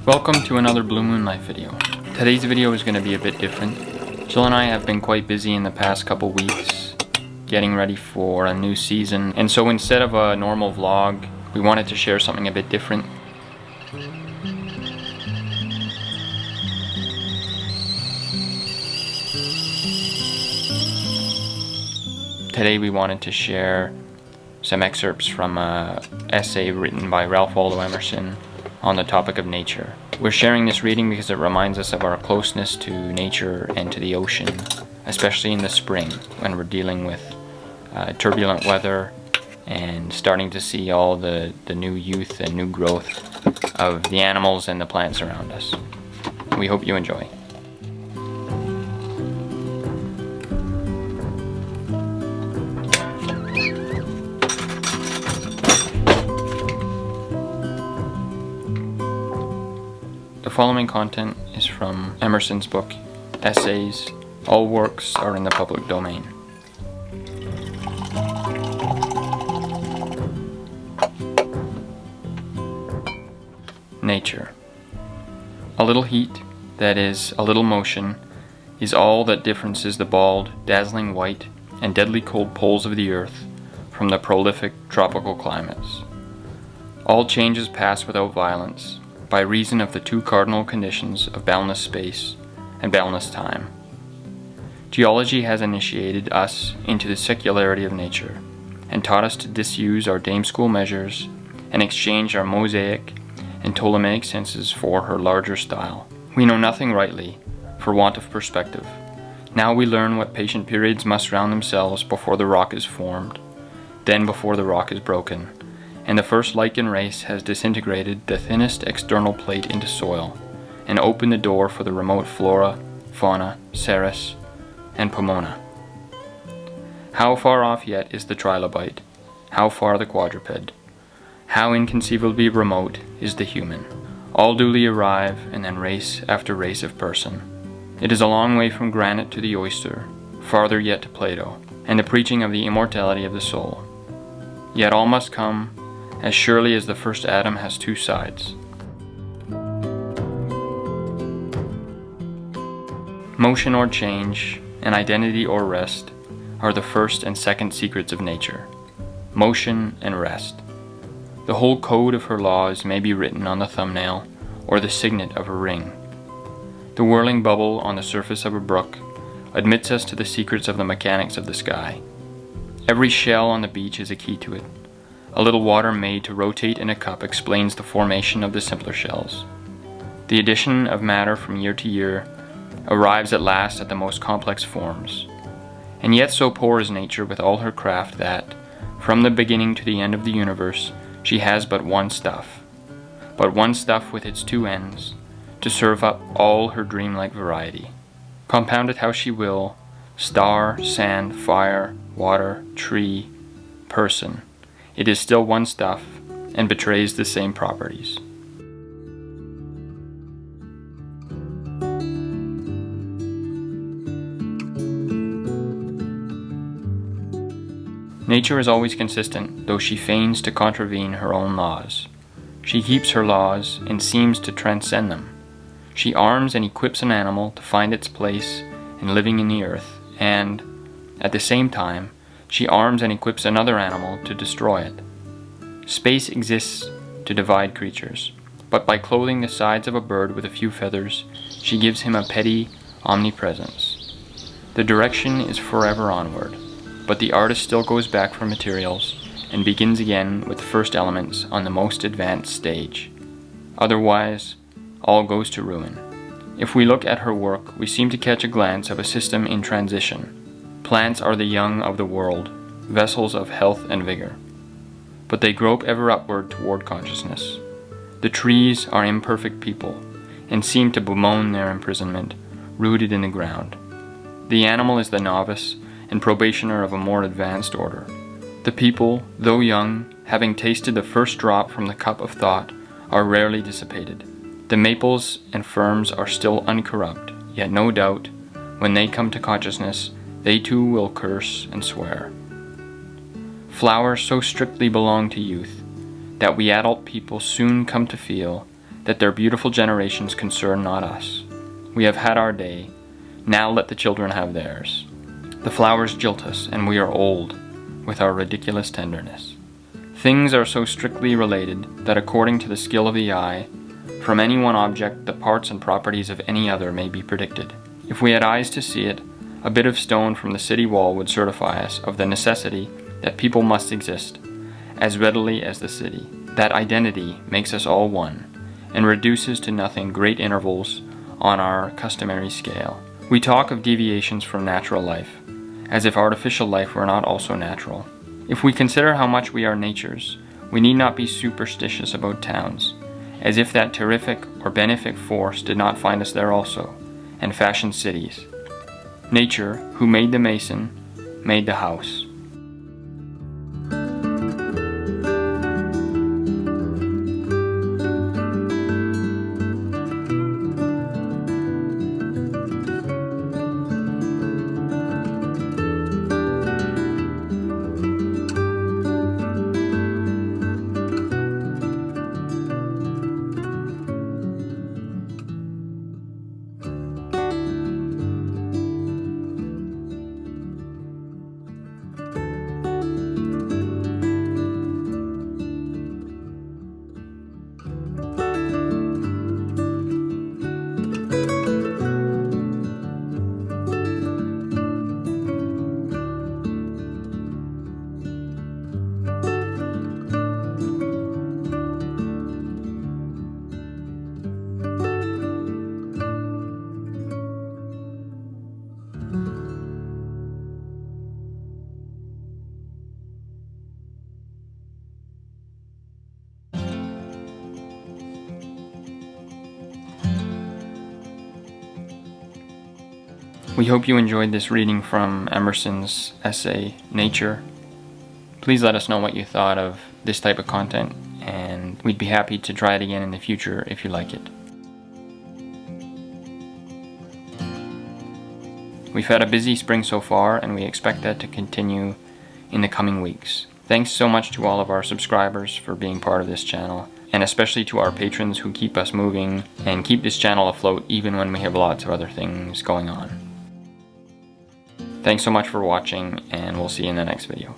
Welcome to another Blue Moon Life video. Today's video is going to be a bit different. Jill and I have been quite busy in the past couple weeks getting ready for a new season, and so instead of a normal vlog, we wanted to share something a bit different. Today we wanted to share some excerpts from an essay written by Ralph Waldo Emerson on the topic of nature. We're sharing this reading because it reminds us of our closeness to nature and to the ocean, especially in the spring when we're dealing with turbulent weather and starting to see all the new youth and new growth of the animals and the plants around us. We hope you enjoy. The following content is from Emerson's book, Essays. All works are in the public domain. Nature. A little heat, that is, a little motion, is all that differences the bald, dazzling white, and deadly cold poles of the earth from the prolific tropical climates. All changes pass without violence, by reason of the two cardinal conditions of boundless space and boundless time. Geology has initiated us into the secularity of nature, and taught us to disuse our dame school measures and exchange our Mosaic and Ptolemaic senses for her larger style. We know nothing rightly, for want of perspective. Now we learn what patient periods must round themselves before the rock is formed, then before the rock is broken, and the first lichen race has disintegrated the thinnest external plate into soil, and opened the door for the remote flora, fauna, ceres, and pomona. How far off yet is the trilobite, how far the quadruped, how inconceivably remote is the human. All duly arrive, and then race after race of person. It is a long way from granite to the oyster, farther yet to Plato, and the preaching of the immortality of the soul. Yet all must come, as surely as the first atom has two sides. Motion or change, and identity or rest, are the first and second secrets of nature. Motion and rest. The whole code of her laws may be written on the thumbnail or the signet of a ring. The whirling bubble on the surface of a brook admits us to the secrets of the mechanics of the sky. Every shell on the beach is a key to it. A little water made to rotate in a cup explains the formation of the simpler shells. The addition of matter from year to year arrives at last at the most complex forms. And yet so poor is nature with all her craft that, from the beginning to the end of the universe, she has but one stuff with its two ends, to serve up all her dreamlike variety. Compound it how she will, star, sand, fire, water, tree, person, it is still one stuff, and betrays the same properties. Nature is always consistent, though she feigns to contravene her own laws. She keeps her laws, and seems to transcend them. She arms and equips an animal to find its place in living in the earth, and, at the same time, she arms and equips another animal to destroy it. Space exists to divide creatures, but by clothing the sides of a bird with a few feathers, she gives him a petty omnipresence. The direction is forever onward, but the artist still goes back for materials and begins again with the first elements on the most advanced stage. Otherwise, all goes to ruin. If we look at her work, we seem to catch a glance of a system in transition. Plants are the young of the world, vessels of health and vigor. But they grope ever upward toward consciousness. The trees are imperfect people, and seem to bemoan their imprisonment, rooted in the ground. The animal is the novice, and probationer of a more advanced order. The people, though young, having tasted the first drop from the cup of thought, are rarely dissipated. The maples and firms are still uncorrupt, yet no doubt, when they come to consciousness, they too will curse and swear. Flowers so strictly belong to youth, that we adult people soon come to feel that their beautiful generations concern not us. We have had our day, now let the children have theirs. The flowers jilt us, and we are old with our ridiculous tenderness. Things are so strictly related that according to the skill of the eye, from any one object the parts and properties of any other may be predicted. If we had eyes to see it, a bit of stone from the city wall would certify us of the necessity that people must exist as readily as the city. That identity makes us all one, and reduces to nothing great intervals on our customary scale. We talk of deviations from natural life, as if artificial life were not also natural. If we consider how much we are nature's, we need not be superstitious about towns, as if that terrific or benefic force did not find us there also, and fashion cities. Nature, who made the mason, made the house. We hope you enjoyed this reading from Emerson's essay, Nature. Please let us know what you thought of this type of content, and we'd be happy to try it again in the future if you like it. We've had a busy spring so far, and we expect that to continue in the coming weeks. Thanks so much to all of our subscribers for being part of this channel, and especially to our patrons who keep us moving and keep this channel afloat even when we have lots of other things going on. Thanks so much for watching, and we'll see you in the next video.